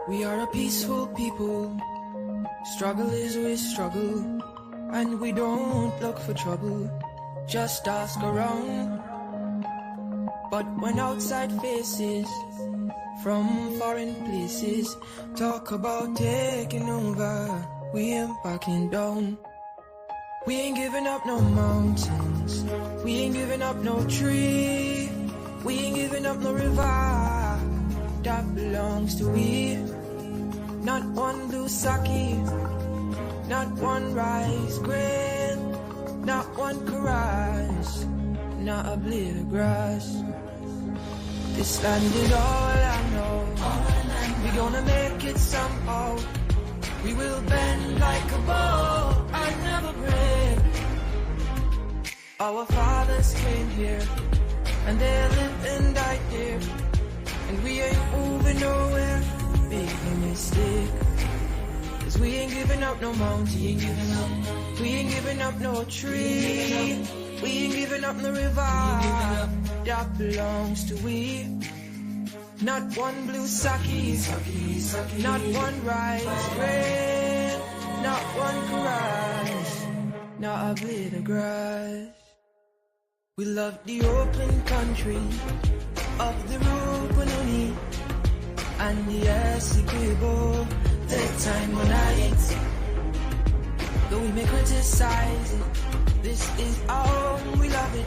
We are a peaceful people. Struggle is we struggle, and we don't look for trouble. Just ask around. But when outside faces from foreign places talk about taking over, we ain't backing down. We ain't giving up no mountains, we ain't giving up no tree, we ain't giving up no river that belongs to we. Not one blue sake, not one rice grain, not one caress, not a blade of grass. This land is all I know. We gonna make it somehow. We will bend like a bow and never break. Our fathers came here and they lived and died here, and we ain't moving nowhere. Make no mistake, 'cause we ain't giving up no mountain, we ain't giving up no tree, we ain't giving up no river that belongs to we. Not one blue sake, not one rice grain, not one caress, not a blade of grass. We love the open country of the Rupununi and the S3E14, take time on night. Though we may criticize it, this is our home, we love it,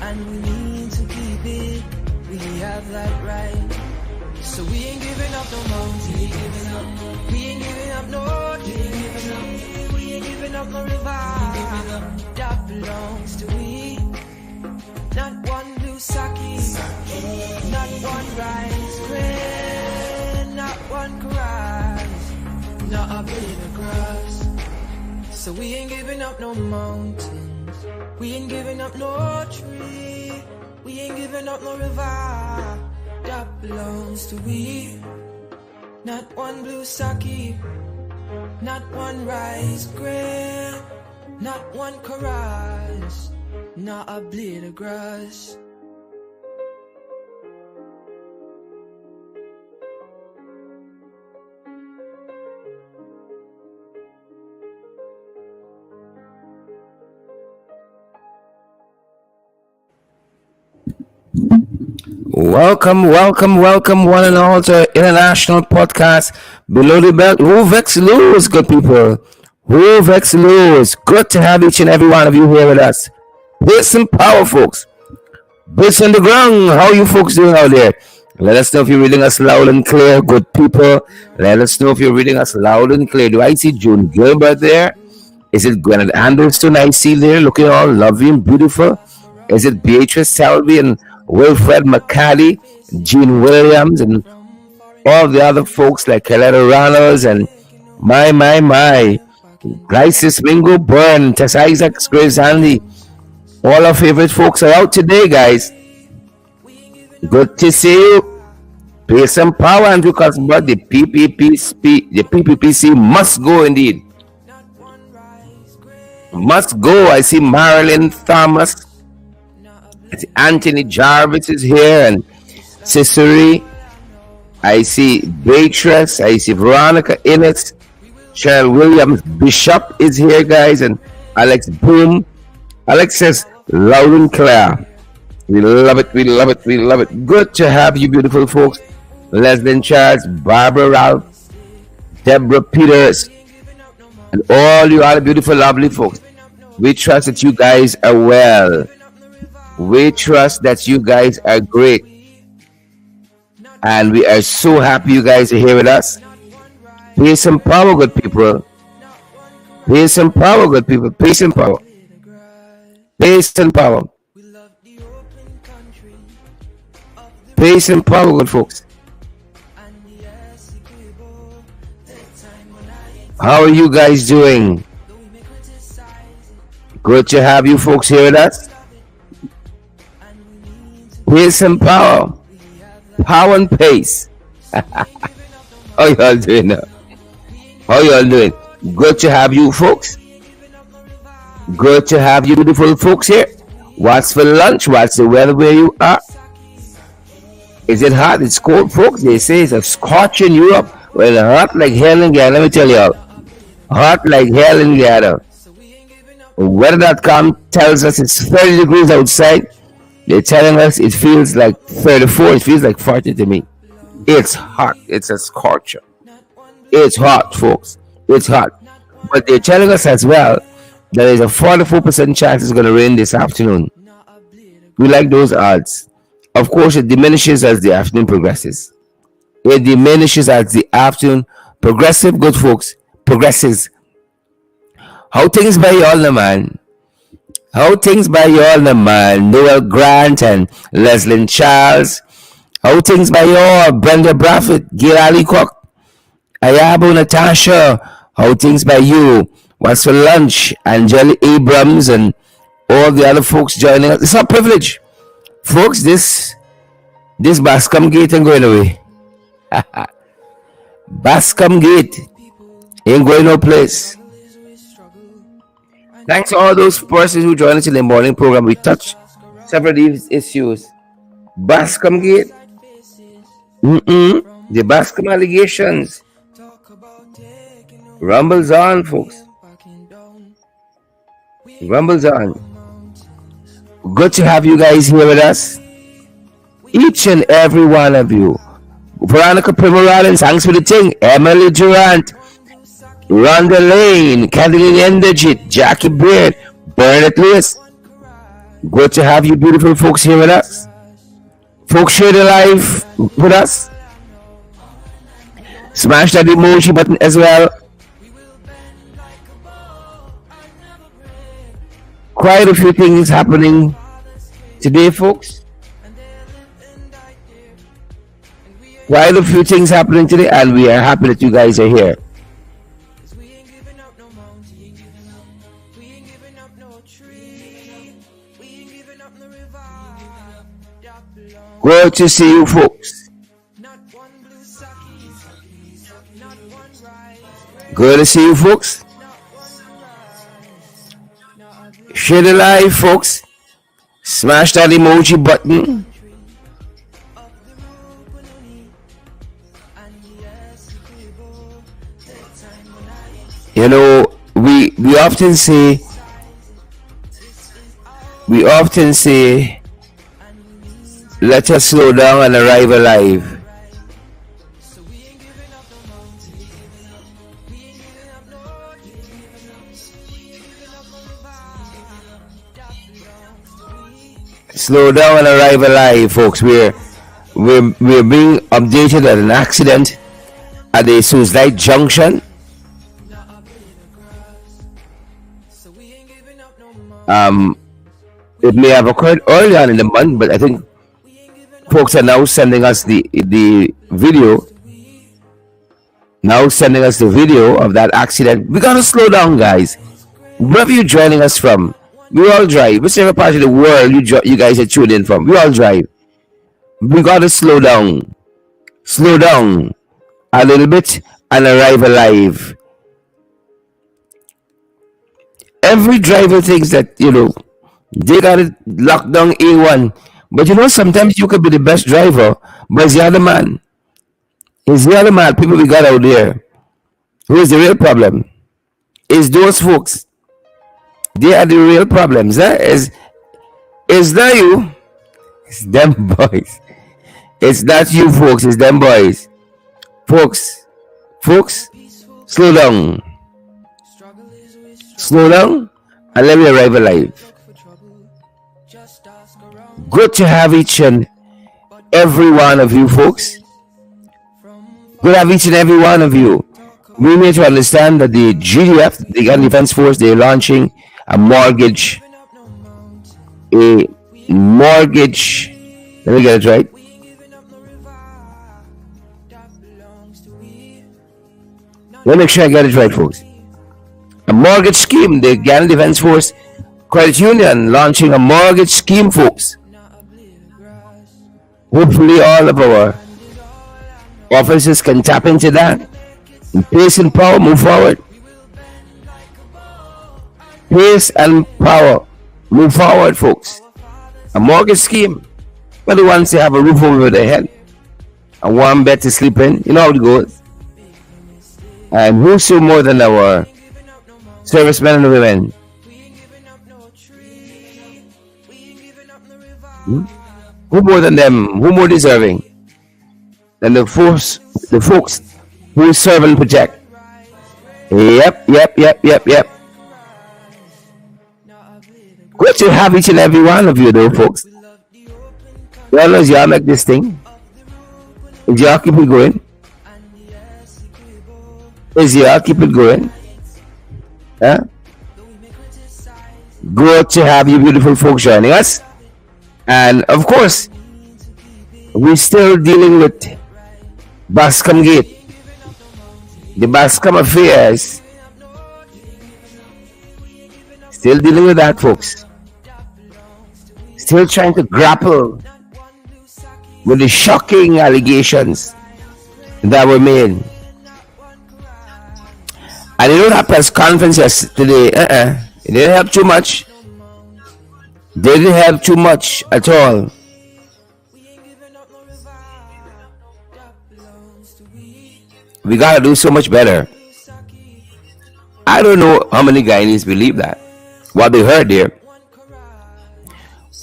and we need to keep it. We have that right. So we ain't giving up no mountain, we ain't giving up no tree, we ain't giving up no river that belongs to we. Not one blue sake, not one rice grain, not one caress, not a blade of grass. So we ain't giving up no mountains, we ain't giving up no tree, we ain't giving up no river that belongs to we. Not one blue sake, not one rice grain, not one caress, not a blade of grass. Welcome, one and all to International Podcast Below the Belt. Who vex lose, good people? Who vex lose? Good to have each and every one of you here with us. Here's some power, folks. Boots on the ground. How are you folks doing out there? Let us know if you're reading us loud and clear, good people. Let us know if you're reading us loud and clear. Do I see June Gilbert there? Is it Gwyneth Anderson I see there looking all lovely and beautiful? Is it Beatrice Selby and Wilfred McCaddy, Gene Williams, and all the other folks like Coletta Reynolds and my, Glycis Mingo Byrne, Tess Isaacs, Grace Andy. All our favorite folks are out today, guys. Good to see you. Pay some power and because but the PPPC must go indeed. Must go. I see Marilyn Thomas. Anthony Jarvis is here and Cicely. I see Beatrice. I see Veronica Innes. Cheryl Williams Bishop is here, guys, and Alex Boom. Alex says loud and clear. We love it. Good to have you, beautiful folks. Leslie Charles, Barbara Ralph, Deborah Peters, and all you other beautiful, lovely folks. We trust that you guys are well. We trust that you guys are great. And we are so happy you guys are here with us. Pay some power, good people. Pay some power, good people. Pay some power. Pay some power. Pay some power, good folks. How are you guys doing? Good to have you folks here with us. Pay some power. Power and pace. How y'all doing now? How y'all doing? Good to have you folks. Good to have you beautiful folks here. What's for lunch? What's the weather where you are? Is it hot? It's cold, folks. They say it's a scorch in Europe. Well, hot like hell in Ghana. Let me tell y'all, hot like hell in Ghana. Weather.com tells us it's 30 degrees outside. They're telling us it feels like 34. It feels like 40 to me. It's hot. It's a scorcher. It's hot, folks. It's hot. But they're telling us as well that there's a 44% chance it's going to rain this afternoon. We like those odds. Of course, it diminishes as the afternoon progresses. It diminishes as the afternoon progressive, good folks, progresses. How things by y'all, the man? How things by y'all, the man? Noel Grant and Leslyn Charles. How things by y'all? Brenda Braffett, Gail Ali Cook, Ayabo Natasha. How things by you? What's for lunch? Angeli Abrams and all the other folks joining us. It's our privilege, folks. This Bascom Gate ain't going away. Bascom Gate ain't going no place. Thanks to all those persons who joined us in the morning program. We touched several of these issues. Bascom Gate, the Bascom allegations. Rumbles on, folks. Rumbles on. Good to have you guys here with us. Each and every one of you. Veronica Primorales, thanks for the thing. Emily Durant, Rhonda Lane, Kathleen Enderjit, Jackie Beard, Bernadette Lewis. Good to have you beautiful folks here with us. Folks, share the live with us. Smash that emoji button as well. Quite a few things happening today, folks. Quite a few things happening today, and we are happy that you guys are here. Good to see you, folks. Good to see you, folks. Share the live, folks. Smash that emoji button. You know, we often say, let us slow down and arrive alive. Slow down and arrive alive, folks. We're being updated at an accident at the Suicide Junction. It may have occurred early on in the month, but I think folks are now sending us the video. Now sending us the video of that accident. We gotta slow down, guys. Wherever you're joining us from, we all drive. Whichever part of the world you guys are tuned in from, we all drive. We gotta slow down a little bit and arrive alive. Every driver thinks that, they got it locked down A1. But sometimes you could be the best driver, but it's the other man. It's the other man, people we got out there. Who is the real problem? It's those folks. They are the real problems. Is that you? It's them boys. It's not you, folks. It's them boys. Folks, slow down. Slow down and let me arrive alive. Good to have each and every one of you, folks. Good to have each and every one of you. We need to understand that the GDF, the Ghana Defense Force, they're launching a mortgage. Let me get it right. Let me make sure I get it right, folks. A mortgage scheme. The Ghana Defense Force Credit Union launching a mortgage scheme, folks. Hopefully all of our officers can tap into that. And pace and power, move forward. Pace and power, move forward, folks. A mortgage scheme. But the ones that have a roof over their head. a warm bed to sleep in. You know how it goes. And who's so more than our servicemen and women? Hmm? Who more than them? Who more deserving than the folks who serve and protect? Yep. Good to have each and every one of you, though, folks. Well, as y'all make this thing, is y'all keep it going? Is y'all keep it going? Huh? Good to have you beautiful folks joining us. And of course, we're still dealing with Bascom Gate. The Bascom affairs. Still dealing with that, folks. Still trying to grapple with the shocking allegations that were made. And you know that press conference yesterday, it didn't help too much. They didn't help too much at all. We gotta do so much better. I don't know how many Guyanese believe that. What they heard there.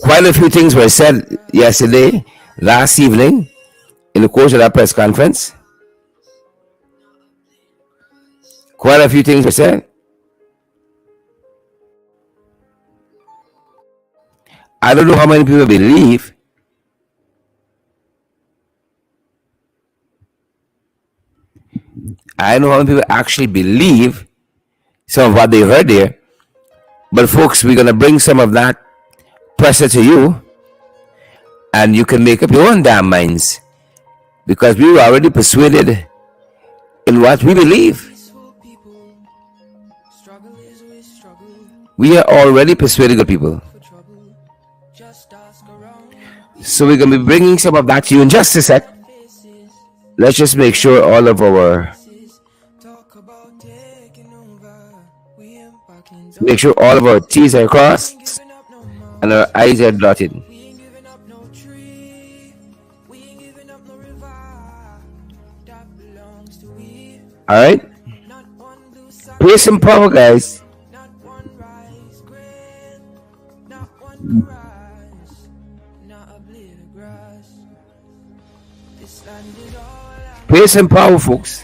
Quite a few things were said yesterday, last evening, in the course of that press conference. Quite a few things were said. I don't know how many people believe. I don't know how many people actually believe some of what they heard there. But folks, we're going to bring some of that pressure to you. And you can make up your own damn minds. Because we were already persuaded in what we believe. We are already persuaded good people. So we're going to be bringing some of that to you in just a sec. Let's just make sure all of our T's are crossed and our I's are dotted. Alright? Pay some power, guys. Pay some power, folks.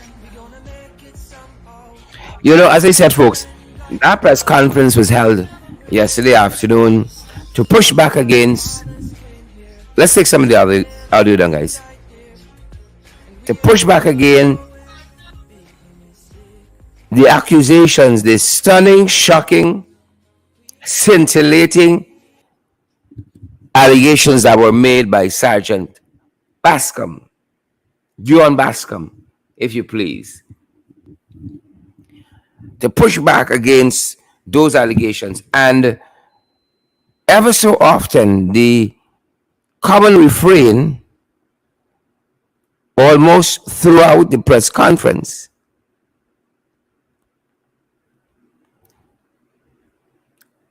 You know, as I said, folks, that press conference was held yesterday afternoon to push back against. Let's take some of the audio down, guys. To push back again the accusations, the stunning, shocking, scintillating allegations that were made by Sergeant Bascom, John Bascom, if you please. To push back against those allegations. And ever so often, the common refrain almost throughout the press conference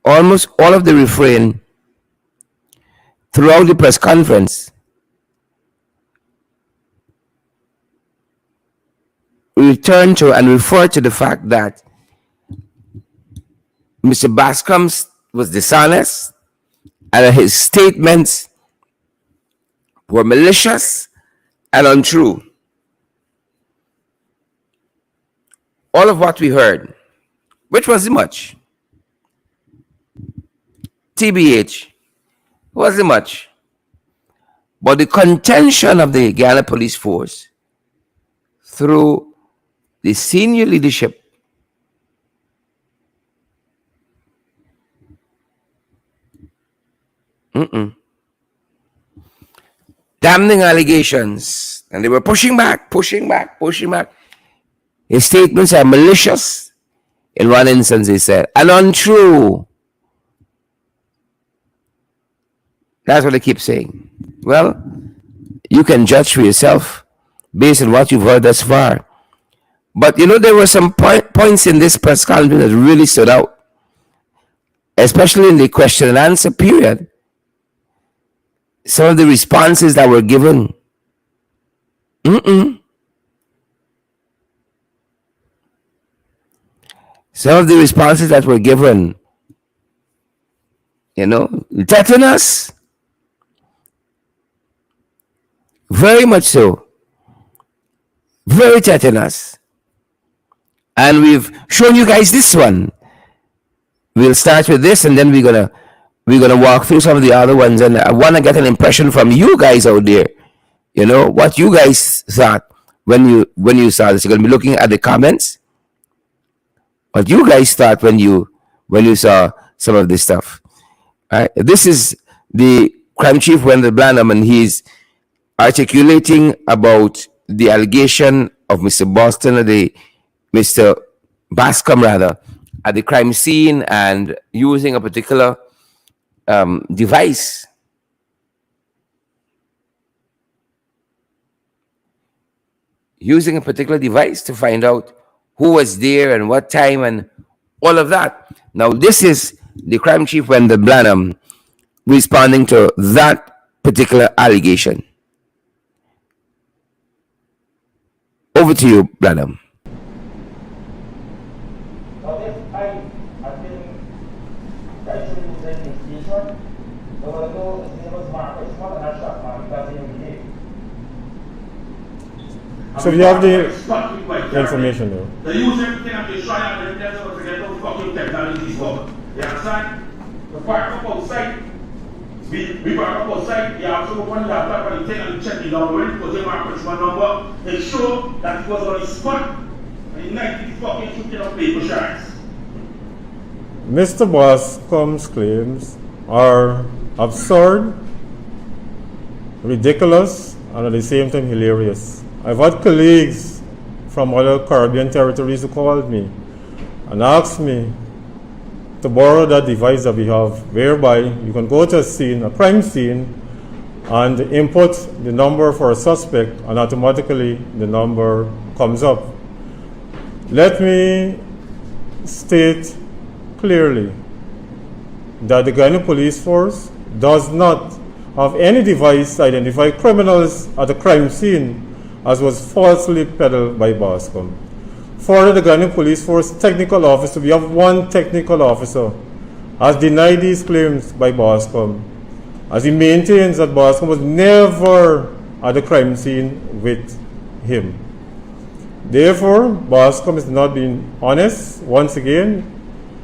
almost all of the refrain throughout the press conference return to and refer to the fact that Mr. Bascom was dishonest and his statements were malicious and untrue. All of what we heard, which wasn't much, TBH, wasn't much, but the contention of the Guyana Police Force through the senior leadership damning allegations, and they were pushing back. His statements are malicious. In one instance, they said, and untrue. That's what they keep saying. Well, you can judge for yourself based on what you've heard thus far. But you know, there were some points in this press conference that really stood out, especially in the question and answer period. Some of the responses that were given, Some of the responses that were given, tetanus, very much so, very tetanus. And we've shown you guys this one. We'll start with this, and then we're gonna walk through some of the other ones. And I want to get an impression from you guys out there. What you guys thought when you saw this. You're gonna be looking at the comments. What you guys thought when you saw some of this stuff. All right. This is the crime chief Wendell Blanham, and he's articulating about the allegation of Mr. Bascom rather, at the crime scene, and using a particular device. Using a particular device to find out who was there and what time and all of that. Now, this is the crime chief Wendell Blanham responding to that particular allegation. Over to you, Blanham. So you have the information though. The user cannot be shot out and that's what they don't fucking technology for. You understand? The park up outside. We park up outside, you have to one laptop and you take and check the number, put your mark one number, and show that it was on the spot. And 90 fucking shooting up paper shards. Mr. Bascom's claims are absurd, ridiculous, and at the same time hilarious. I've had colleagues from other Caribbean territories who called me and asked me to borrow that device that we have, whereby you can go to a scene, a crime scene, and input the number for a suspect, and automatically the number comes up. Let me state clearly that the Guyana Police Force does not have any device to identify criminals at a crime scene, as was falsely peddled by Bascom. For the Guyana Police Force technical officer, we have one technical officer, has denied these claims by Bascom, as he maintains that Bascom was never at the crime scene with him. Therefore, Bascom is not being honest once again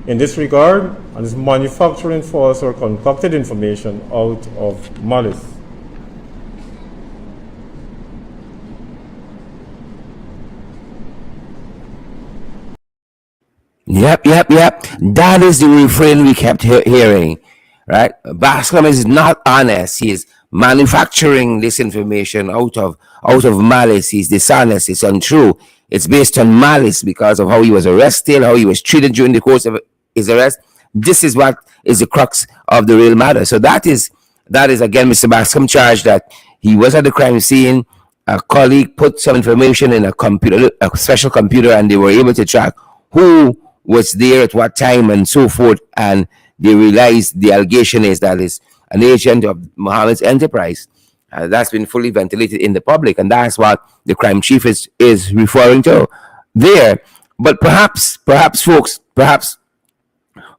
in this regard, and is manufacturing false or concocted information out of malice. Yep. That is the refrain we kept hearing, right? Bascom is not honest. He is manufacturing this information out of malice. He's dishonest. It's untrue. It's based on malice because of how he was arrested, how he was treated during the course of his arrest. This is what is the crux of the real matter. So that is again Mr. Bascom charged that he was at the crime scene. A colleague put some information in a special computer, and they were able to track who was there at what time and so forth. And they realized the allegation is that is an agent of Mohammed's enterprise. That's been fully ventilated in the public, and that's what the crime chief is referring to there. But perhaps, folks,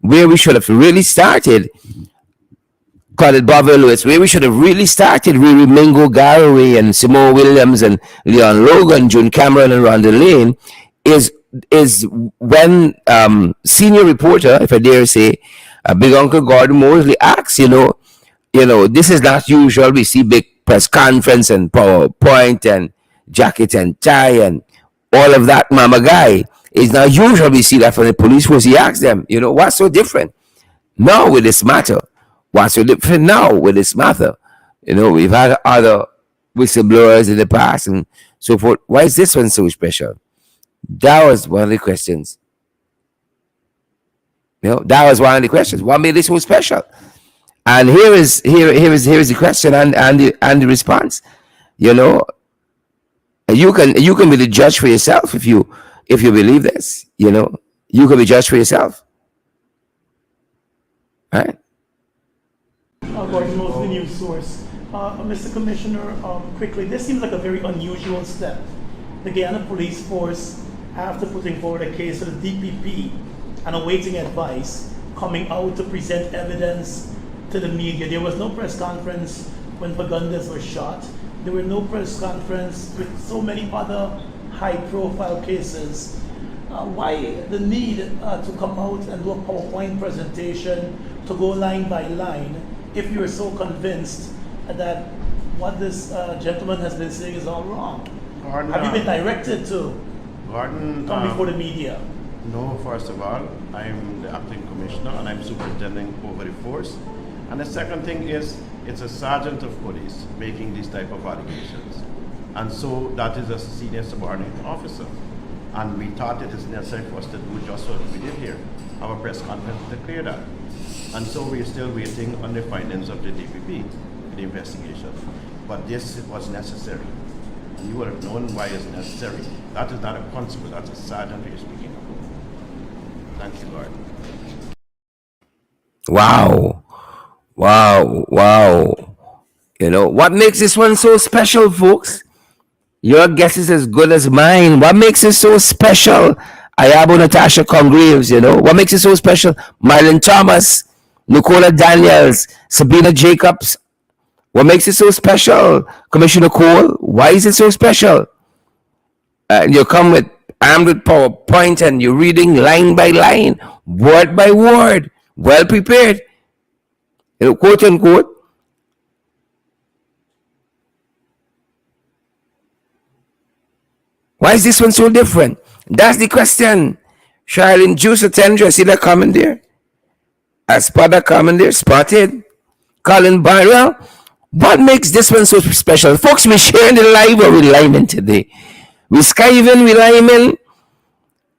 where we should have really started, call it Bobby Lewis, where we should have really started, Riri Mingo Garraway and Simone Williams and Leon Logan, June Cameron and Rhonda Lane, is when senior reporter, if I dare say, Big Uncle Gordon Mosley asks, this is not usual. We see big press conference and PowerPoint and jacket and tie and all of that, mama guy. It's not usual we see that from the police force. He asks them, what's so different now with this matter? What's so different now with this matter? We've had other whistleblowers in the past and so forth. Why is this one so special? That was one of the questions. That was one of the questions. What made this so special? And here is the question and the response. You can be the judge for yourself if you believe this. You can be judged for yourself. All right. According to the news source, Mr. Commissioner, quickly, this seems like a very unusual step. The Guyana Police Force, after putting forward a case to the DPP and awaiting advice, coming out to present evidence to the media. There was no press conference when Pagundas was shot. There were no press conference with so many other high-profile cases. Why the need to come out and do a PowerPoint presentation to go line by line if you're so convinced that what this gentleman has been saying is all wrong? Gordon, Have you been directed to Gordon, come before the media? No, first of all, I'm the acting commissioner and I'm superintending over the force. And the second thing is, it's a sergeant of police making these type of allegations. And so that is a senior subordinate officer. And we thought it is necessary for us to do just what we did here, have a press conference to clear that. And so we're still waiting on the findings of the DPP, the investigation. But this was necessary. And you would have known why it's necessary. That is not a constable, that's a sergeant you're speaking of. Thank you, Lord. Wow. You know, what makes this one so special, folks? Your guess is as good as mine. What makes it so special? Ayabo Natasha Congraves, you know. What makes it so special? Marlon Thomas, Nicola Daniels, Sabina Jacobs. What makes it so special? Commissioner Cole, why is it so special? And you come with armed with PowerPoint and you're reading line by line, word by word, well prepared. You know, quote unquote. Why is this one so different? That's the question. Charlene Juice Attendra, see that comment there? Espada comment there, spotted. Colin Barrell. What makes this one so special? Folks, we sharing the live or we liming today? We skiving, we liming.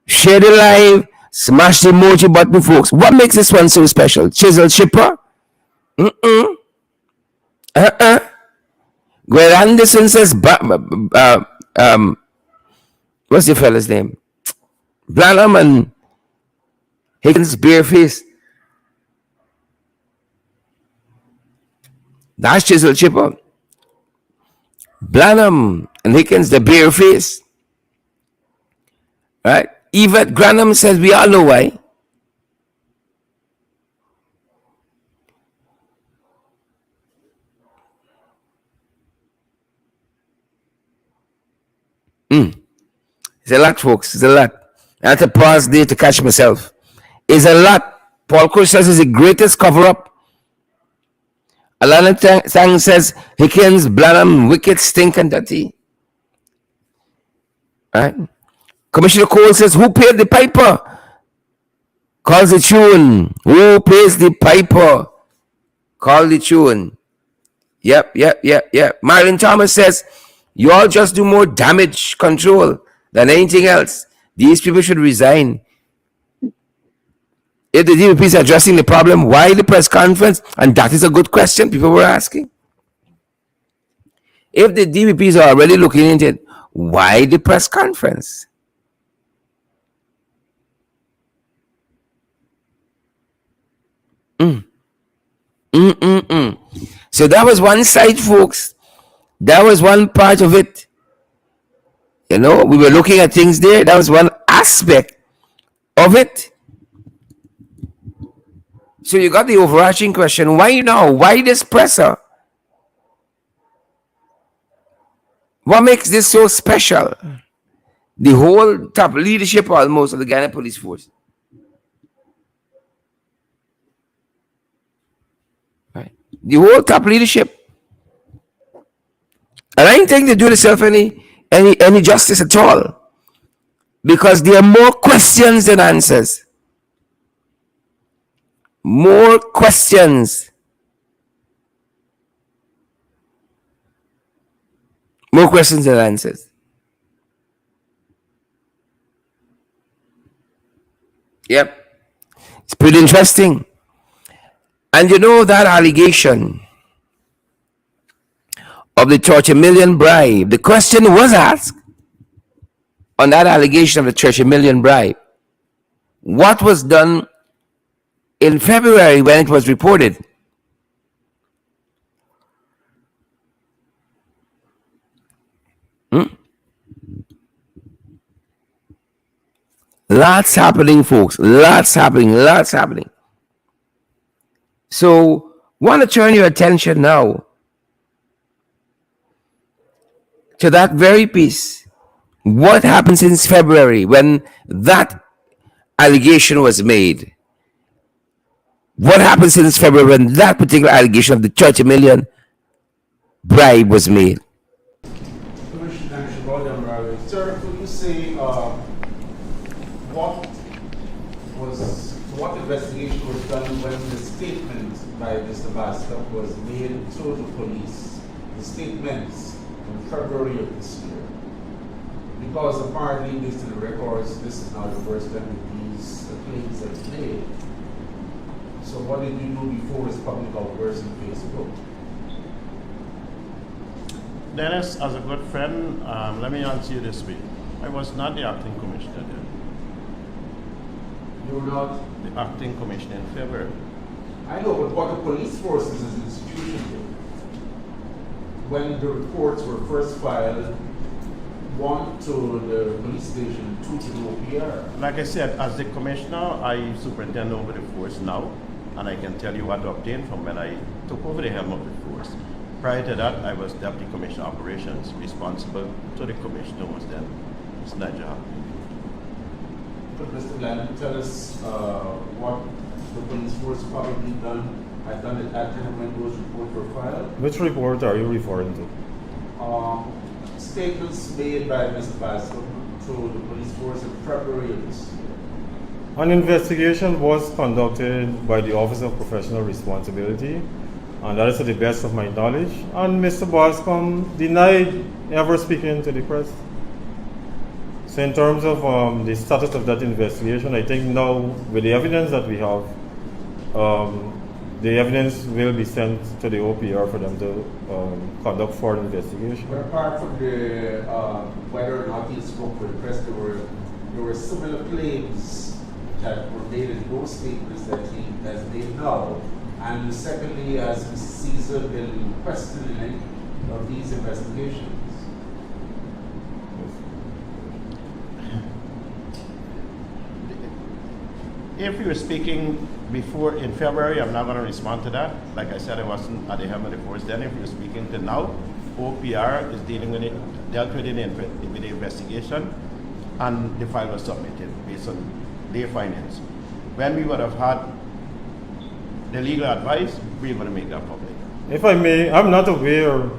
Share the live. Smash the emoji button, folks. What makes this one so special? Chisel Chipper? Gwen Anderson says, what's the fella's name? Branham and Higgins Bareface. That's Chisel Chipper. Branham and Higgins, the Bareface. Right? Yvette Granham says, we all know why. It's a lot, folks. It's a lot. I had to pause there to catch myself. It's a lot. Paul Kush says it's the greatest cover-up. Alana Tang says Hickens, Blanham, wicked, stink, and dirty. Right? Commissioner Cole says, who paid the piper? Calls the tune. Who pays the piper? Call the tune. Yep. Marlon Thomas says, you all just do more damage control than anything else. These people should resign. If the DPP is addressing the problem, why the press conference? And that is a good question people were asking. If the DPPs are already looking into it, why the press conference? So that was one side, folks. That was one part of it. You know, we were looking at things there. That was one aspect of it. So you got the overarching question, why now? Why this presser? What makes this so special? The whole top leadership almost of the Ghana Police Force. Right. The whole top leadership. And I don't think they do themselves any justice at all. Because there are more questions than answers. More questions. More questions than answers. Yep. It's pretty interesting. And you know that allegation of the 30 million bribe, the question was asked on that allegation of the 30 million bribe. What was done in February when it was reported? Lots happening, folks. Lots happening. Lots happening. So, want to turn your attention now to that very piece. What happened since February when that allegation was made? What happened since February when that particular allegation of the 30 million bribe was made? Commissioner Shabal, sir, could you say what investigation was done when the statement by Mr. Bascom was made to the police, the statements in February of this year? Because apparently, based on the records, this is not the first time that these claims have been made. So what did you do before this public outburst on Facebook? Dennis, as a good friend, let me answer you this way. I was not the acting commissioner then. You were not? The acting commissioner in February. I know, but what the police force is an institution did. When the reports were first filed, one to the police station, two to the OPR. Like I said, as the commissioner, I superintend over the force now, and I can tell you what to obtain from when I took over the helm of the force. Prior to that, I was Deputy Commissioner of Operations, responsible to the commissioner was then Ms. Niger. Could Mr. Landon tell us what the police force probably had done at that time when those reports were filed? Which report are you referring to? Statements made by Mr. Bascom to the police force in February of this year. An investigation was conducted by the Office of Professional Responsibility, and that is to the best of my knowledge. And Mr. Bascom denied ever speaking to the press. So in terms of the status of that investigation, I think now with the evidence that we have, the evidence will be sent to the OPR for them to conduct further investigation. But apart from the whether or not he spoke with the press, there were similar claims that were made in those statements that he has made now. And secondly, has Mr. Caesar been questioned in any of these investigations? If you were speaking before in February, I'm not going to respond to that. Like I said, I wasn't at the helm of the force then. If you're speaking to now, OPR is dealing with it, dealt with it with the investigation, and the file was submitted based on their findings. When we would have had the legal advice, we're going to make that public. If I may, I'm not aware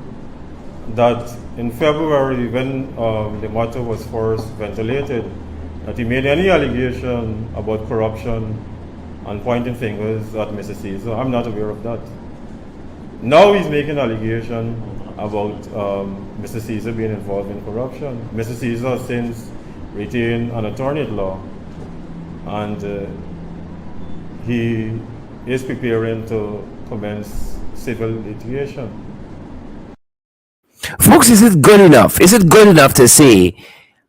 that in February, when the matter was first ventilated, that he made any allegation about corruption and pointing fingers at Mr. Caesar. I'm not aware of that. Now he's making an allegation about Mr. Caesar being involved in corruption. Mr. Caesar has since retained an attorney at law, and he is preparing to commence civil litigation. Folks, is it good enough? Is it good enough to say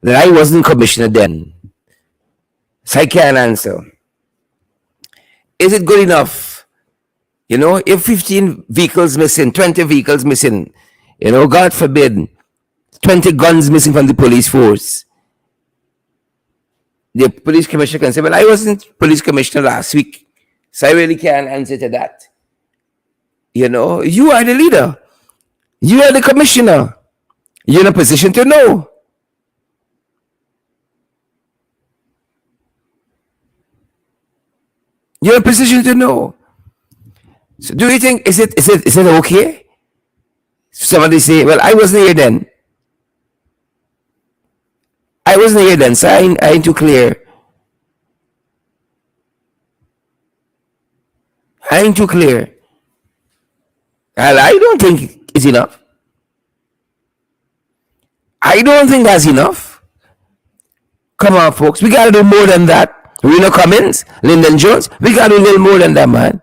that I wasn't commissioner then? So I can't answer. Is it good enough? You know, if 15 vehicles missing, 20 vehicles missing, you know, God forbid, 20 guns missing from the police force, the police commissioner can say, well, I wasn't police commissioner last week, so I really can't answer to that. You know, you are the leader. You are the commissioner. You're in a position to know. You're in a position to know. So do you think, is it okay? Somebody say, well, I wasn't here then. I wasn't here then, so I ain't too clear. I ain't too clear. I don't think it's enough. I don't think that's enough. Come on, folks. We gotta do more than that. Reno Cummins, Lyndon Jones, we gotta do a little more than that, man.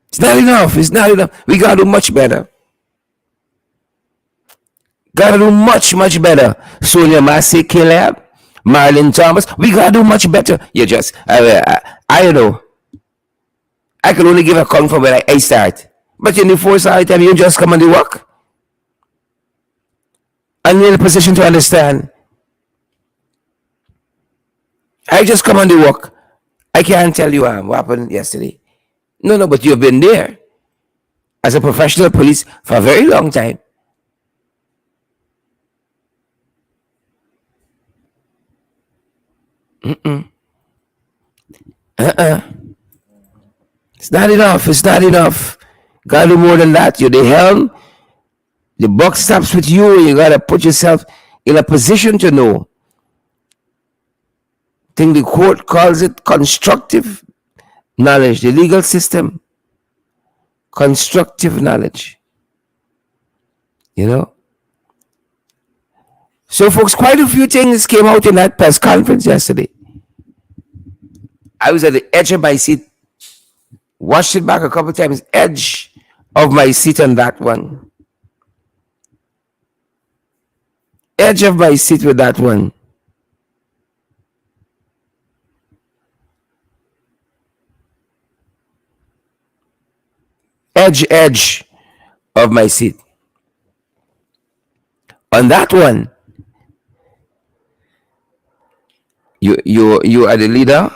It's not enough. It's not enough. We gotta do much better. Gotta do much, much better. Sonia Massey, Caleb, Marlon Thomas. We gotta do much better. You just, I don't know. I can only give a count from where I start. But in the force item, you just come on the work. And you're in a position to understand. I just come on the work. I can't tell you what happened yesterday. No, but you've been there as a professional police for a very long time. It's not enough. It's not enough. Gotta do more than that. You're the helm. The buck stops with you. You gotta put yourself in a position to know. I think the court calls it constructive knowledge. The legal system, constructive knowledge. You know? So, folks, quite a few things came out in that press conference yesterday. I was at the edge of my seat, watched it back a couple of times, edge of my seat on that one. Edge of my seat with that one. Edge of my seat. On that one, you are the leader.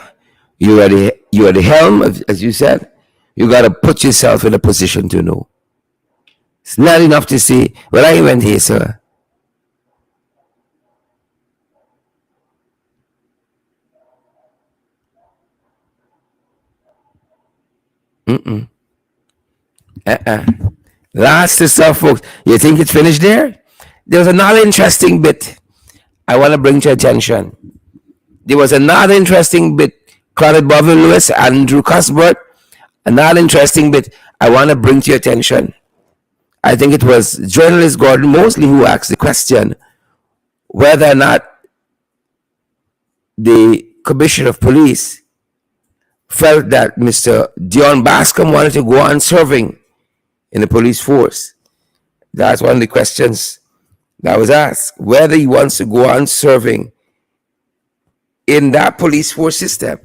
You are the helm, as you said. You got to put yourself in a position to know. It's not enough to say, well, I went here, sir. Last to stuff, folks. You think it's finished there? There's another interesting bit I want to bring to your attention. There was another interesting bit. Claudette Bovin Lewis, Andrew Cuthbert. Another interesting bit I want to bring to your attention. I think it was journalist Gordon Mosley who asked the question whether or not the Commissioner of Police felt that Mr. Dion Bascom wanted to go on serving in the police force. That's one of the questions that was asked, whether he wants to go on serving in that police force system.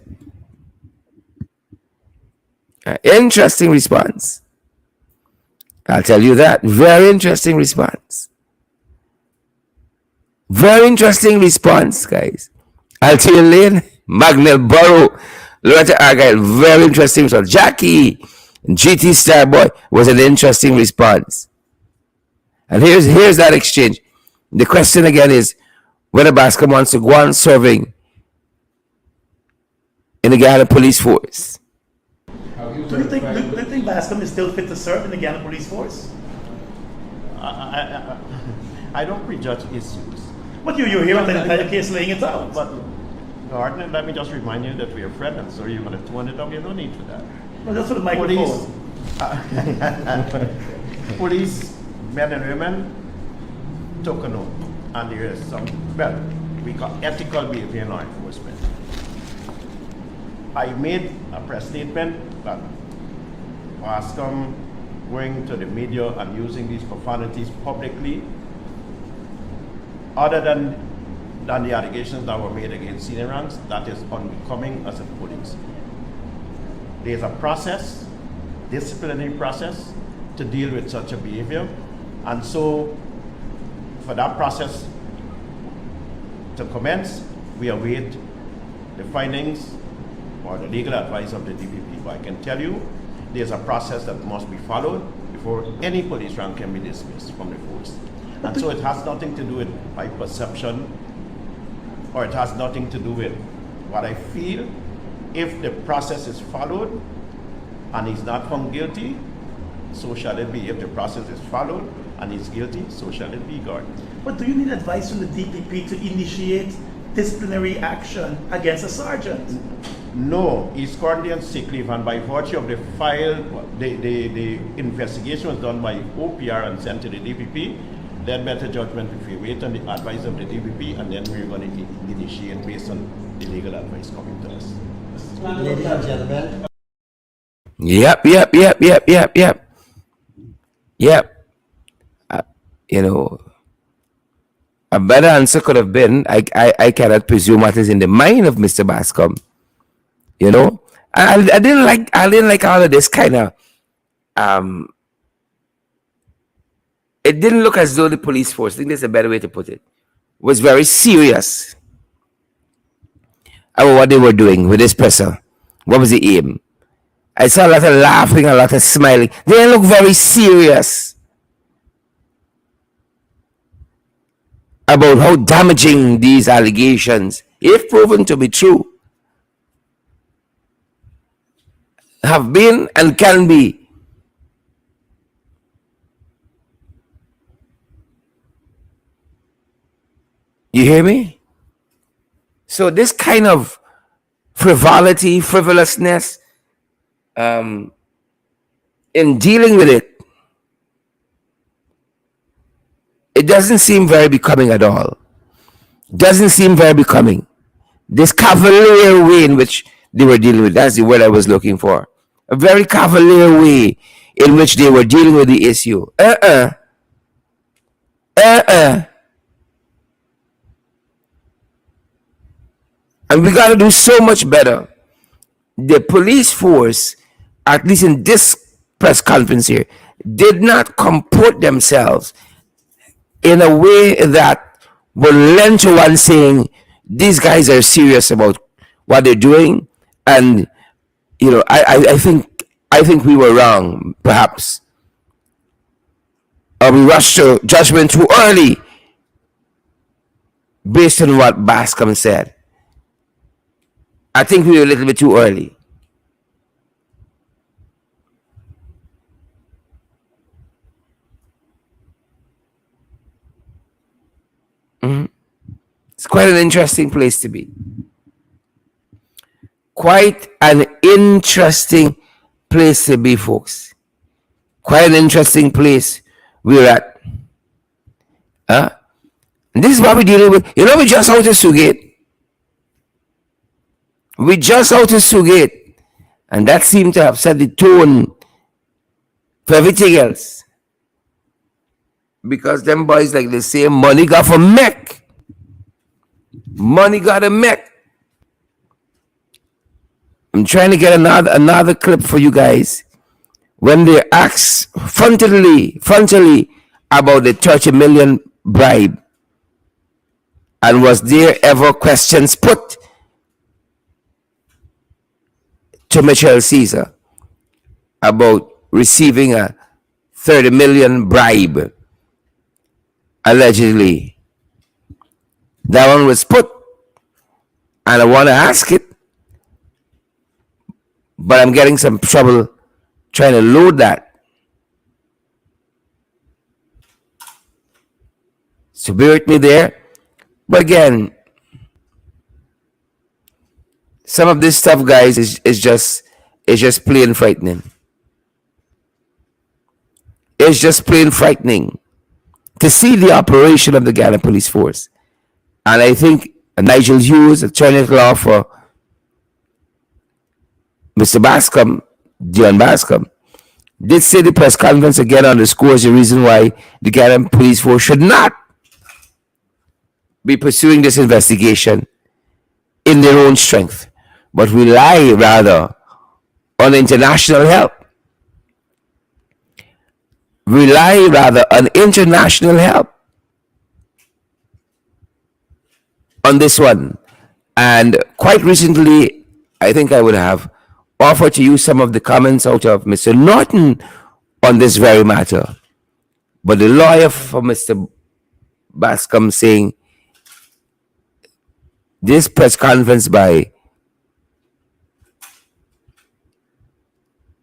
Interesting response. I'll tell you that. Very interesting response. Very interesting response, guys. I'll tell you Lane, Magnell Burrow, Loretta Argyle, very interesting response. Jackie, GT Starboy was an interesting response. And here's that exchange. The question again is whether Bascom wants to go on serving in the Ghana police force. Do you think Bascom is still fit to serve in the Ghana police force? I don't prejudge issues. But you're here on the entire case laying it out. But Gardner, let me just remind you that we are friends, so you're going to turn it up. You don't need for that. No, just for the microphone. Police men and women took a note, and there is some, well, we got ethical behavior in law enforcement. I made a press statement that Bascom going to the media and using these profanities publicly, other than the allegations that were made against senior ranks, that is unbecoming as a police. There's a process, disciplinary process, to deal with such a behavior, and so for that process to commence, we await the findings or the legal advice of the DPP. But I can tell you, there's a process that must be followed before any police rank can be dismissed from the force. And so it has nothing to do with my perception, or it has nothing to do with what I feel. If the process is followed and he's not found guilty, so shall it be. If the process is followed and he's guilty, so shall it be, God. But do you need advice from the DPP to initiate disciplinary action against a sergeant? No, he's currently on sick leave, and by virtue of the file, the investigation was done by OPR and sent to the DPP. Then better judgment if we wait on the advice of the DPP, and then we're going to initiate based on the legal advice coming to us. Ladies and gentlemen. Yep. You know, A better answer could have been, I cannot presume what is in the mind of Mr. Bascom. You know, I didn't like all of this kind of it didn't look as though the police force, I think that's a better way to put it, was very serious about what they were doing with this presser. What was the aim? I saw a lot of laughing, a lot of smiling. They didn't look very serious about how damaging these allegations, if proven to be true, have been and can be. You hear me? So this kind of frivolity, frivolousness, in dealing with it, it doesn't seem very becoming at all. Doesn't seem very becoming. This cavalier way in which they were dealing with, that's the word I was looking for. A very cavalier way in which they were dealing with the issue. And we got to do so much better. The police force, at least in this press conference here, did not comport themselves in a way that will lend to one saying these guys are serious about what they're doing. And you know, I think we were wrong, perhaps, or we rushed to judgment too early based on what Bascom said. I think we were a little bit too early. It's quite an interesting place to be. Quite an interesting place to be, folks. Quite an interesting place we're at. And this is what we're dealing with. You know, we just out of Sugate. We just out of Sugate. And that seemed to have set the tone for everything else. Because them boys, like they say, money got for mech. Money got a mech. I'm trying to get another clip for you guys. When they asked frontally about the 30 million bribe. And was there ever questions put to Michelle Caesar about receiving a 30 million bribe, allegedly? That one was put, and I want to ask it, but I'm getting some trouble trying to load that. So bear with me there. But again, some of this stuff, guys, is just plain frightening. It's just plain frightening to see the operation of the Ghana Police Force. And I think Nigel Hughes, attorney at law for Mr. Bascom, Dion Bascom, did say the press conference again underscores the reason why the Ghana Police Force should not be pursuing this investigation in their own strength, but rely rather on international help. Rely rather on international help on this one. And quite recently, I think I would have offered to you some of the comments out of Mr. Norton on this very matter. But the lawyer for Mr. Bascom saying this press conference by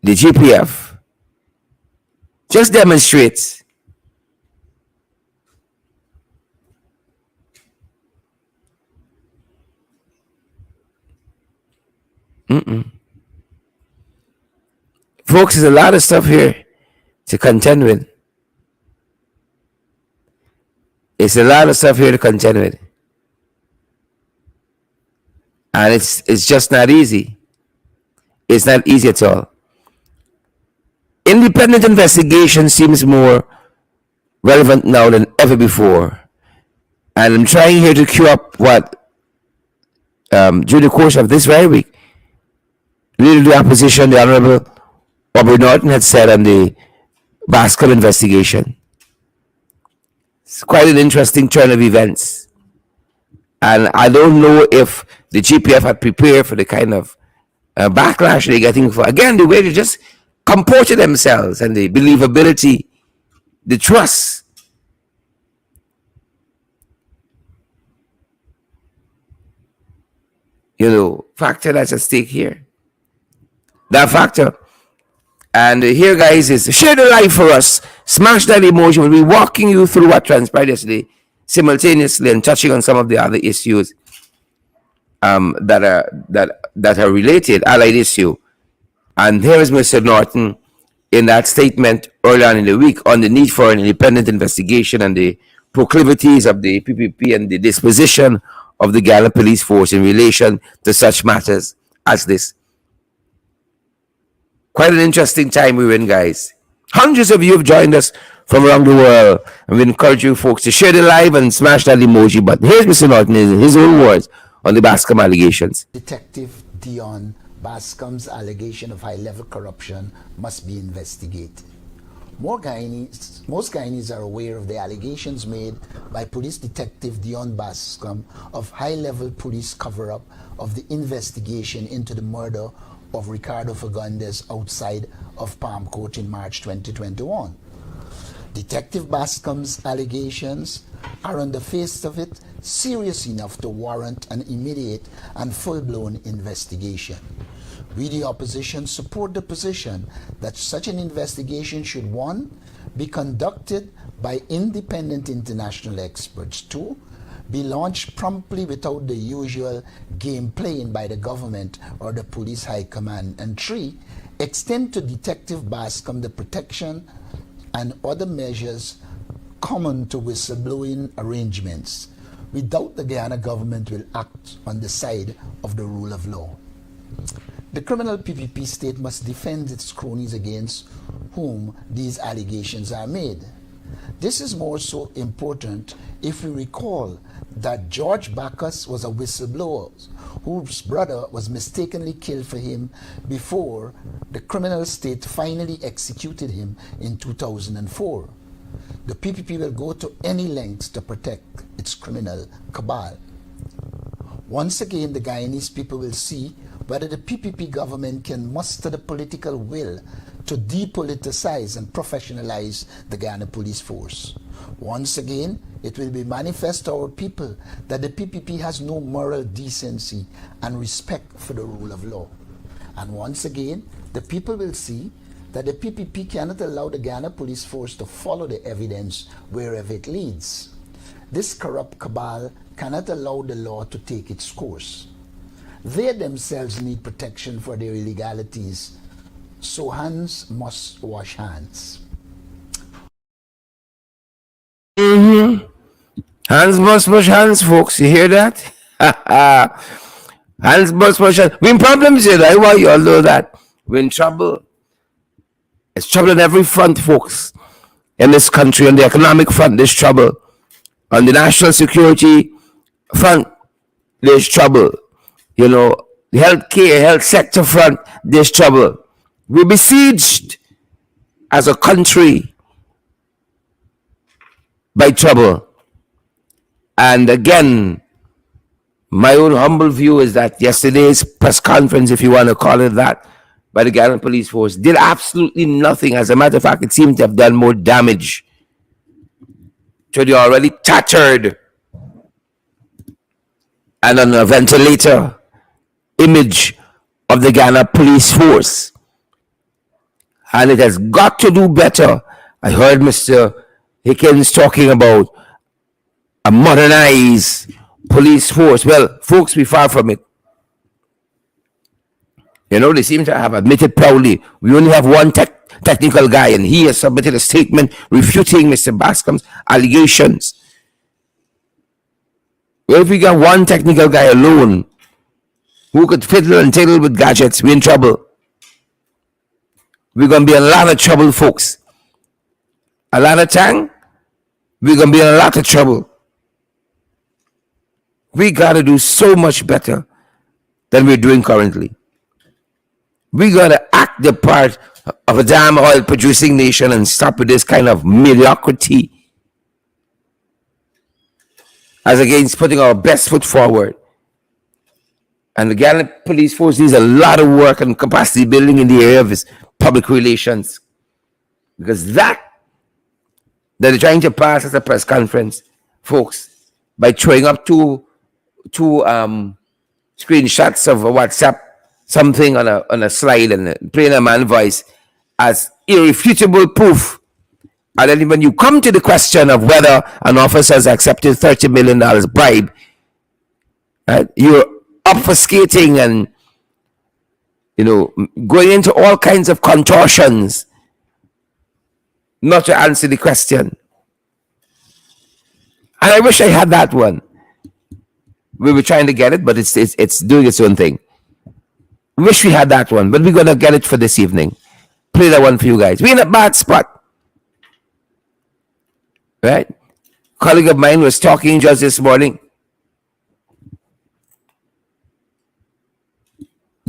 the GPF just demonstrates folks, there's a lot of stuff here to contend with. It's a lot of stuff here to contend with. And it's just not easy. It's not easy at all. Independent investigation seems more relevant now than ever before. And I'm trying here to queue up what, during the course of this very week, Leader of the Opposition, the Honorable Robert Norton, had said on the Bascom investigation. It's quite an interesting turn of events. And I don't know if the GPF had prepared for the kind of backlash they're getting for, again, the way they just comported themselves and the believability, the trust. Factor that's at stake here. That factor. And here, guys, is share the live for us. Smash that emoji. We'll be walking you through what transpired yesterday, simultaneously, and touching on some of the other issues that are related, allied issue. And here is Mr. Norton in that statement earlier on in the week on the need for an independent investigation and the proclivities of the PPP and the disposition of the Ghana Police Force in relation to such matters as this. Quite an interesting time we're in, guys. Hundreds of you have joined us from around the world, and we encourage you folks to share the live and smash that emoji button. Here's Mr. Norton in his own words on the Bascom allegations. Detective Dion Bascom's allegation of high-level corruption must be investigated. Most Guyanese are aware of the allegations made by Police Detective Dion Bascom of high-level police cover-up of the investigation into the murder of Ricardo Fagundes outside of Palm Court in March 2021. Detective Bascom's allegations are, on the face of it, serious enough to warrant an immediate and full-blown investigation. We, the opposition, support the position that such an investigation should, 1, be conducted by independent international experts, 2, be launched promptly without the usual game playing by the government or the police high command, and 3, extend to Detective Bascom the protection and other measures common to whistleblowing arrangements. We doubt the Guyana government will act on the side of the rule of law. The criminal PPP state must defend its cronies against whom these allegations are made. This is more so important if we recall that George Bacchus was a whistleblower whose brother was mistakenly killed for him before the criminal state finally executed him in 2004. The PPP will go to any lengths to protect its criminal cabal. Once again, the Guyanese people will see whether the PPP government can muster the political will to depoliticize and professionalize the Guyana Police Force. Once again, it will be manifest to our people that the PPP has no moral decency and respect for the rule of law. And once again, the people will see that the PPP cannot allow the Guyana Police Force to follow the evidence wherever it leads. This corrupt cabal cannot allow the law to take its course. They themselves need protection for their illegalities, so hands must wash hands. Hands must wash hands, folks. You hear that? Hands must wash hands. We're in problems here. I want you all know that. We're in trouble. It's trouble on every front, folks. In this country, on the economic front, there's trouble. On the national security front, there's trouble. The healthcare, health sector front, there's trouble. We're besieged as a country by trouble. And again, my own humble view is that yesterday's press conference, if you want to call it that, by the Ghana Police Force did absolutely nothing. As a matter of fact, it seemed to have done more damage to the already tattered and on a ventilator image of the Ghana Police Force. And it has got to do better. I heard Mr. Hickens talking about a modernized police force. Well, folks, we're far from it. They seem to have admitted proudly we only have one technical guy, and he has submitted a statement refuting Mr. Bascom's allegations. Well, if we got one technical guy alone who could fiddle and tiddle with gadgets, we're in trouble. We're going to be in a lot of trouble, folks. A lot of time, we're going to be in a lot of trouble. We got to do so much better than we're doing currently. We got to act the part of a damn oil producing nation and stop with this kind of mediocrity as against putting our best foot forward. And the Ghana Police Force needs a lot of work and capacity building in the area of its public relations. Because that they're trying to pass at a press conference, folks, by throwing up two screenshots of a WhatsApp, something on a slide and playing a man's voice as irrefutable proof. And then when you come to the question of whether an officer has accepted $30 million bribe, right, you're obfuscating and going into all kinds of contortions not to answer the question. And I wish I had that one. We were trying to get it, but it's doing its own thing. Wish we had that one, but we're gonna get it for this evening. Play that one for you guys. We're in a bad spot, right? A colleague of mine was talking just this morning.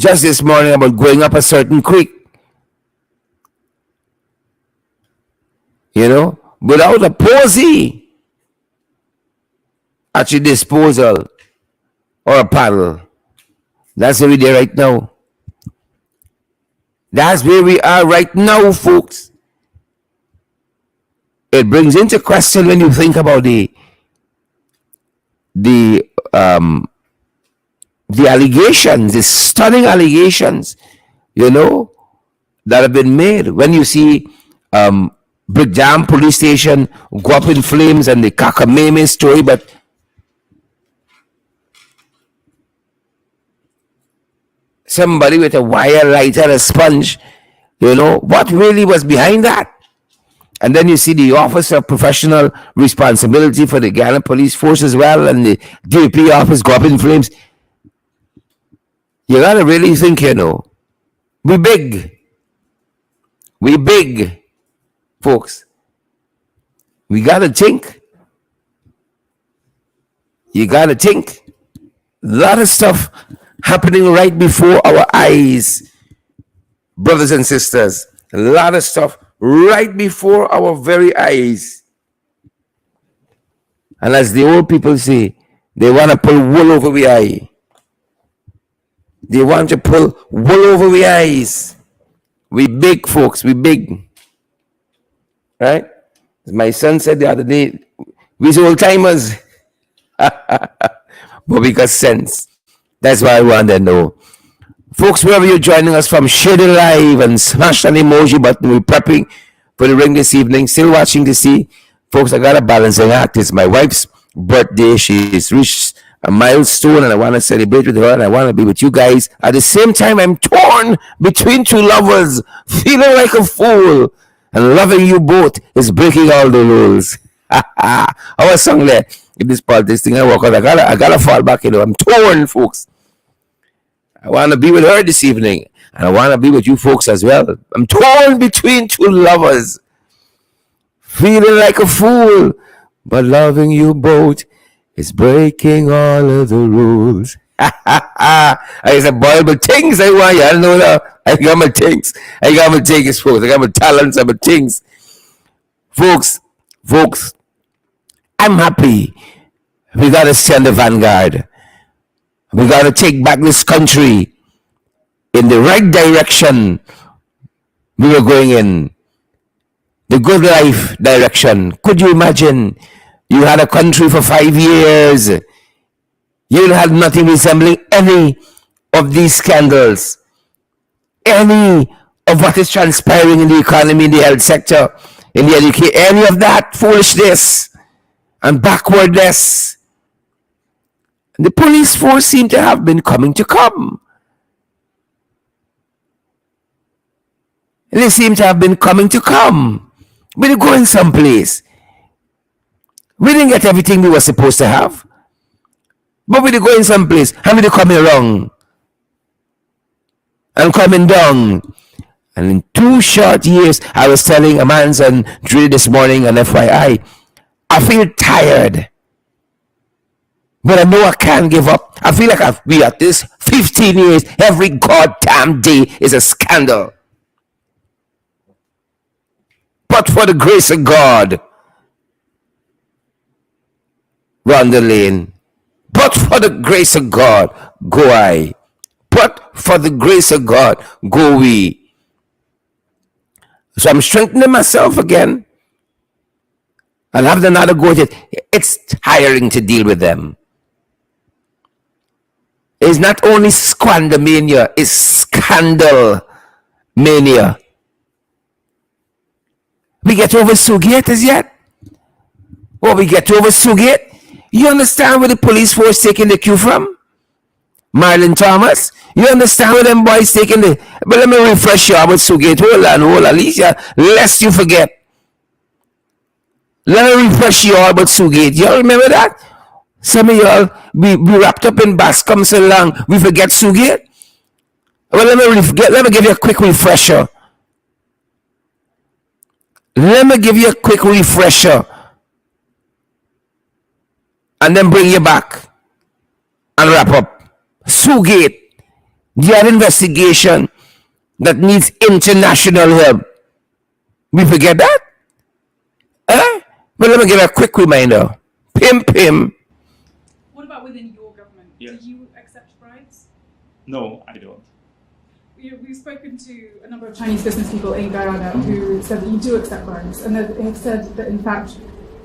About going up a certain creek. Without a posy at your disposal or a paddle. That's where we are right now. That's where we are right now, folks. It brings into question when you think about the allegations, the stunning allegations, that have been made. When you see Brickjam police station go up in flames and the Kakameme story, but somebody with a wire lighter, a sponge, what really was behind that? And then you see the Office of Professional Responsibility for the Ghana Police Force as well, and the DP office go up in flames. You gotta really think, we big, folks. We gotta think. You gotta think. A lot of stuff happening right before our eyes, brothers and sisters. A lot of stuff right before our very eyes. And as the old people say, they want to pull wool over the eye. They want to pull wool over the eyes. We big, folks. We big. Right? As my son said the other day, we're old timers. But we got sense. That's why I want to know. Folks, wherever you're joining us from, share the live and smash an emoji button. We're prepping for the ring this evening. Still watching to see. Folks, I got a balancing act. It's my wife's birthday. She's reached a milestone and I want to celebrate with her and I want to be with you guys. At the same time, I'm torn between two lovers, feeling like a fool. And loving you both is breaking all the rules. Our song there. If this politics thing I work out, I gotta fall back, I'm torn, folks. I want to be with her this evening. And I want to be with you folks as well. I'm torn between two lovers. Feeling like a fool. But loving you both is breaking all of the rules. I said, boy, but things I want you. I don't know that. I got my things. Folks. I got my talents and my things. Folks, I'm happy. We got to stay on the vanguard. We got to take back this country in the right direction we were going in. The good life direction. Could you imagine? You had a country for 5 years. You had nothing resembling any of these scandals. Any of what is transpiring in the economy, in the health sector, in the education, any of that foolishness and backwardness. The police force seem to have been coming to come. They seem to have been coming to come. We're going someplace. We didn't get everything we were supposed to have. But we're going someplace. And we're coming wrong. And coming down. And in 2 short years, I was telling a man's son this morning, an FYI, I feel tired. But I know I can't give up. I feel like I've been at this 15 years. Every goddamn day is a scandal. But for the grace of God, run the lane. But for the grace of God, go I. But for the grace of God, go we. So I'm strengthening myself again. I'll have another go at it. It's tiring to deal with them. It's not only squander mania, it's scandal mania. We get over Sugate as yet? Oh, we get over Sugate? You understand where the police force taking the cue from? Marlon Thomas? You understand where them boys taking the... But let me refresh you about Sugate. Hold on, Alicia. Lest you forget. Let me refresh you all about Sugate. Y'all remember that? Some of y'all, we wrapped up in Bascom so long, we forget Sugate? Well, let me give you a quick refresher. Let me give you a quick refresher. And then bring you back. And wrap up. Sugate. The investigation that needs international help. We forget that? But let me give you a quick reminder. Pim. What about within your government? Yes. Do you accept bribes? No, I don't. We've spoken to a number of Chinese business people in Guyana who said that you do accept bribes, and they have said that in fact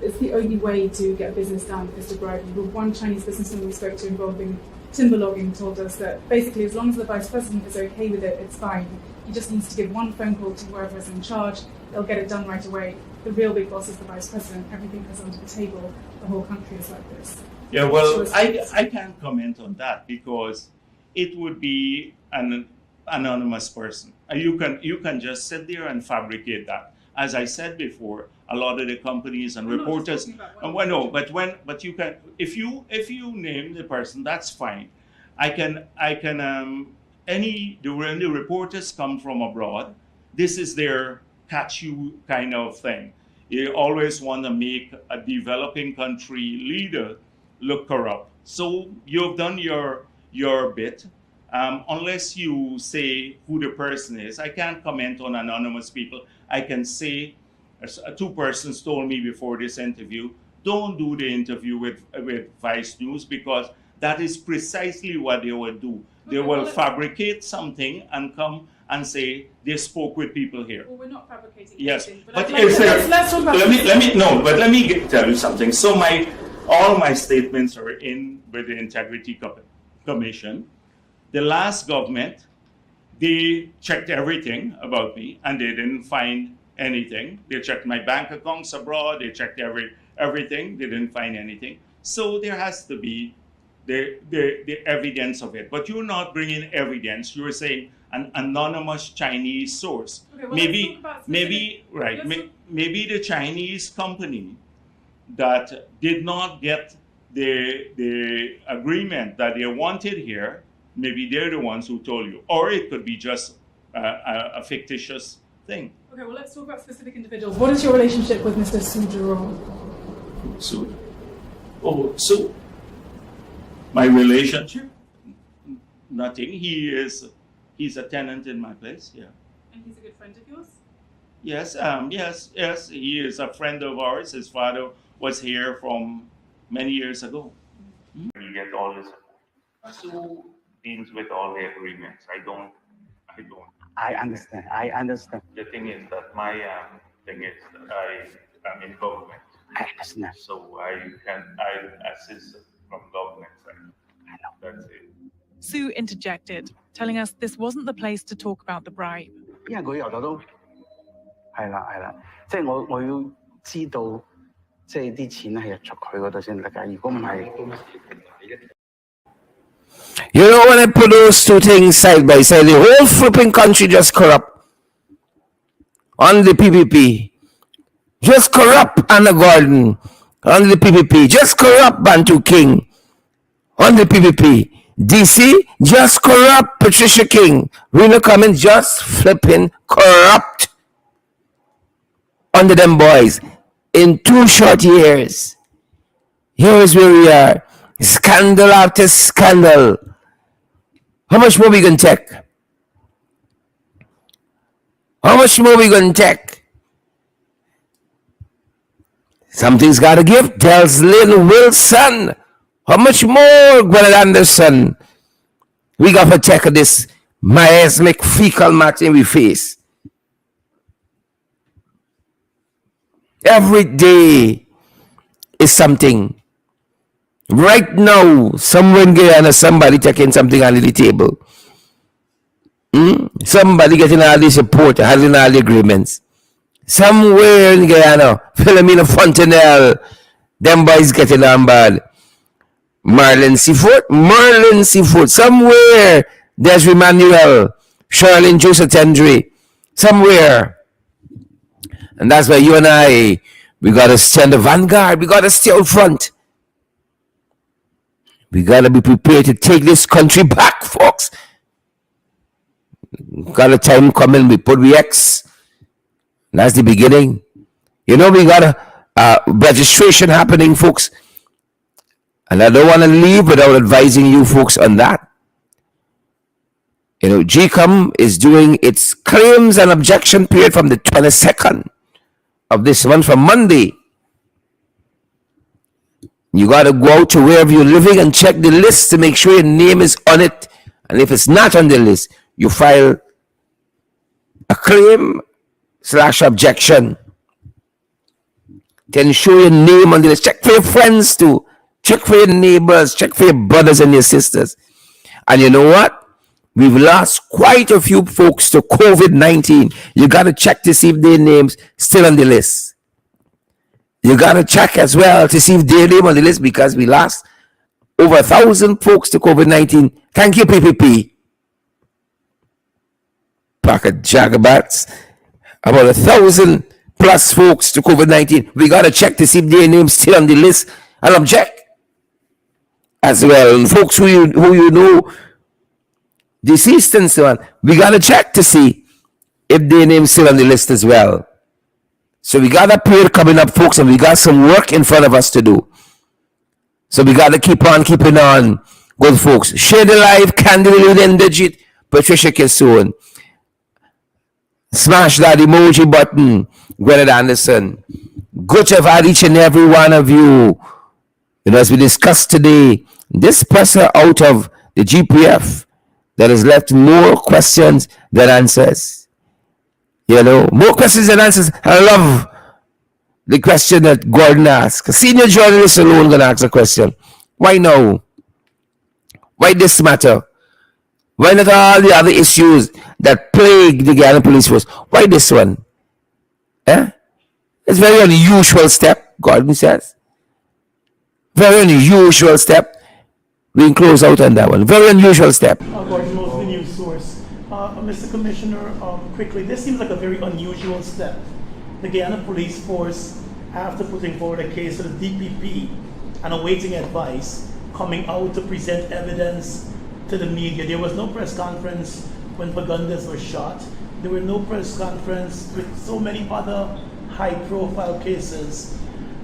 it's the only way to get business done is to bribe you. One Chinese businessman we spoke to involving timber logging told us that basically as long as the vice president is okay with it, it's fine. He just needs to give one phone call to whoever is in charge, they'll get it done right away. The real big boss is the vice president. Everything goes onto the table. The whole country is like this. Yeah, well, I can't comment on that because it would be an anonymous person. You can just sit there and fabricate that. As I said before, a lot of the companies and reporters. But you can if you name the person, that's fine. When the reporters come from abroad, this is their catch you kind of thing. You always want to make a developing country leader look corrupt. So you've done your bit. Unless you say who the person is, I can't comment on anonymous people. I can say, two persons told me before this interview, don't do the interview with Vice News because that is precisely what they will do. They will fabricate something and come and say they spoke with people here. Well, we're not fabricating yes, anything. But let me tell you something. So all my statements are in with the Integrity Commission. The last government, they checked everything about me and they didn't find anything. They checked my bank accounts abroad. They checked everything. They didn't find anything. So there has to be the evidence of it. But you're not bringing evidence. You're saying an anonymous Chinese source. Okay, well, maybe the Chinese company that did not get the agreement that they wanted here, maybe they're the ones who told you. Or it could be just a fictitious thing. Okay, well, let's talk about specific individuals. What is your relationship with Mr. Su Zhirong? So my relationship? Nothing. He's a tenant in my place, yeah. And he's a good friend of yours? Yes. He is a friend of ours. His father was here from many years ago. You get all this. Sue deals with all the agreements. I don't. I understand. The thing is that my thing is that I am in government. I understand. So I assist from government side. I know. That's it. Sue interjected, telling us this wasn't the place to talk about the bribe. 因為佢由頭都係啦，即係我要知道，即係啲錢係入出佢嗰度先得㗎。如果唔係， You know, when I put those two things side by side, the whole flipping country just corrupt. On the PPP. Just corrupt Anna Gordon. On the PPP. Just corrupt Bantu King. On the PPP. DC, just corrupt Patricia King. Rena Cummins, just flipping corrupt. Under them boys. In 2 short years. Here is where we are. Scandal after scandal. How much more we gonna take? How much more we gonna take? Something's gotta give, tells Lynn Wilson. How much more, Gwyneth Anderson? We gotta take this miasmic fecal matter we face. Every day is something. Right now, somewhere in Guyana, somebody taking something under the table. Somebody getting all the support, having all the agreements. Somewhere in Guyana, Philomena Fontenelle, them boys getting on bad. Marlon Seafood. Somewhere there's Emmanuel, Charlene Joseph Tendre. Somewhere. And that's why you and I, we gotta stand the vanguard. We gotta stay out front. We gotta be prepared to take this country back, folks. Got a time coming, we put X. That's the beginning. You know, we got a registration happening, folks. And I don't want to leave without advising you folks on that. You know, GCOM is doing its claims and objection period from the 22nd of this month, from Monday. You got to go out to wherever you're living and check the list to make sure your name is on it. And if it's not on the list, you file a claim/objection. Then show your name on the list. Check for your friends too. Check for your neighbors. Check for your brothers and your sisters. And you know what? We've lost quite a few folks to COVID-19. You got to check to see if their names still on the list. You got to check as well to see if their name on the list, because we lost over 1,000 folks to COVID-19. Thank you, PPP. Pack of jagabats. About 1,000 plus folks to COVID-19. We got to check to see if their name's still on the list and object as well. And folks who you know deceased and so on, we got to check to see if their name's still on the list as well. So we got a period coming up, folks, and we got some work in front of us to do. So we got to keep on keeping on. Good folks. Share the live, candidly then digit, Patricia Kissoon. Smash that emoji button, Gwyneth Anderson. Good to have had each and every one of you. You know, as we discussed today, this person out of the GPF that has left more questions than answers. You know, more questions than answers. I love the question that Gordon asked. A senior journalist alone gonna ask a question. Why now? Why this matter? Why not all the other issues that plague the Guyana Police Force? Why this one? It's a very unusual step, Gordon says. Very unusual step. We can close out on that one. Very unusual step. Gordon knows the news source. Mr. Commissioner, quickly, this seems like a very unusual step. The Guyana Police Force, after putting forward a case to the DPP and awaiting advice, coming out to present evidence to the media. There was no press conference when Pagundas was shot. There were no press conference with so many other high-profile cases.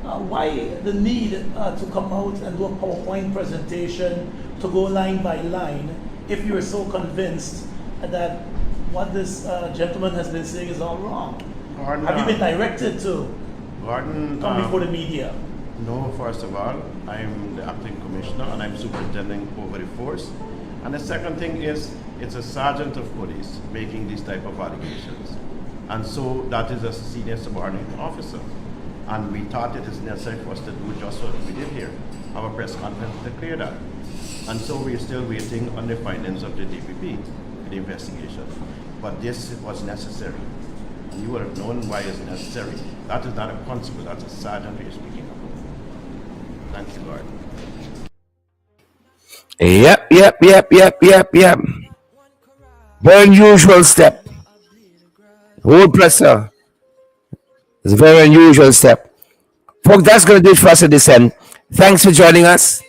Why the need to come out and do a PowerPoint presentation to go line by line if you're so convinced that what this gentleman has been saying is all wrong? Gordon, have you been directed to come before the media? No, first of all, I'm the acting commissioner and I'm superintending over the force. And the second thing is, it's a sergeant of police making these type of allegations. And so that is a senior subordinate officer. And we thought it is necessary for us to do just what we did here, have a press conference to clear that. And so we're still waiting on the findings of the DPP, the investigation. But this was necessary. And you would have known why it's necessary. That is not a constable, that's a sergeant who is speaking about. Thank you, Lord. Yep. Very unusual step. Hold presser. It's a very unusual step. Folks, that's going to do it for us at this end. Thanks for joining us.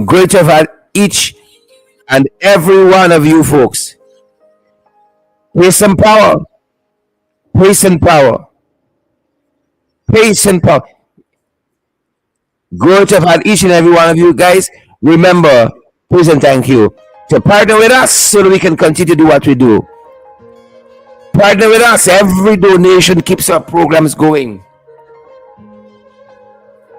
Great to have had each and every one of you folks. Pace and power. Pace and power. Pace and power. Good to have had each and every one of you guys. Remember, please and thank you to partner with us so that we can continue to do what we do. Partner with us. Every donation keeps our programs going.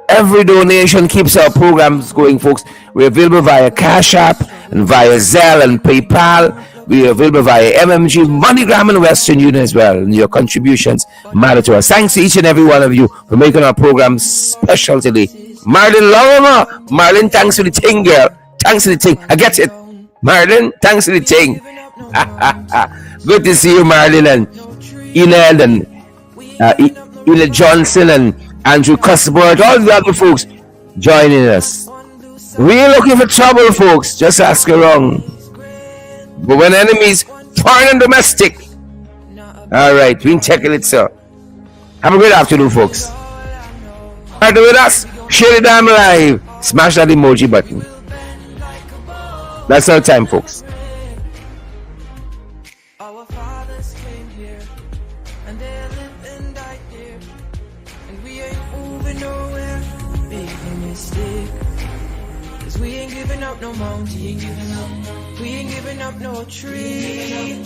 Every donation keeps our programs going, folks. We're available via Cash App and via Zelle and PayPal. We are available via MMG, MoneyGram, and Western Union as well. And your contributions matter to us. Thanks to each and every one of you for making our program special today. Marlon Longma. Marlon, thanks for the thing, girl. Thanks for the thing. I get it. Marlon, thanks for the thing. Good to see you, Marlon, and Enid, and Enid Johnson, and Andrew Cuthbert, all the other folks joining us. We ain't looking for trouble, folks. Just ask around. But when enemies, foreign and domestic. All right, we can tackle it, sir. Have a great afternoon, folks. Partner with us. Share the damn live. Smash that emoji button. That's our time, folks. Our fathers came here, and they lived and died here, and we ain't moving nowhere. Big mistake, 'cause we ain't giving up no mountain, we ain't giving up no tree.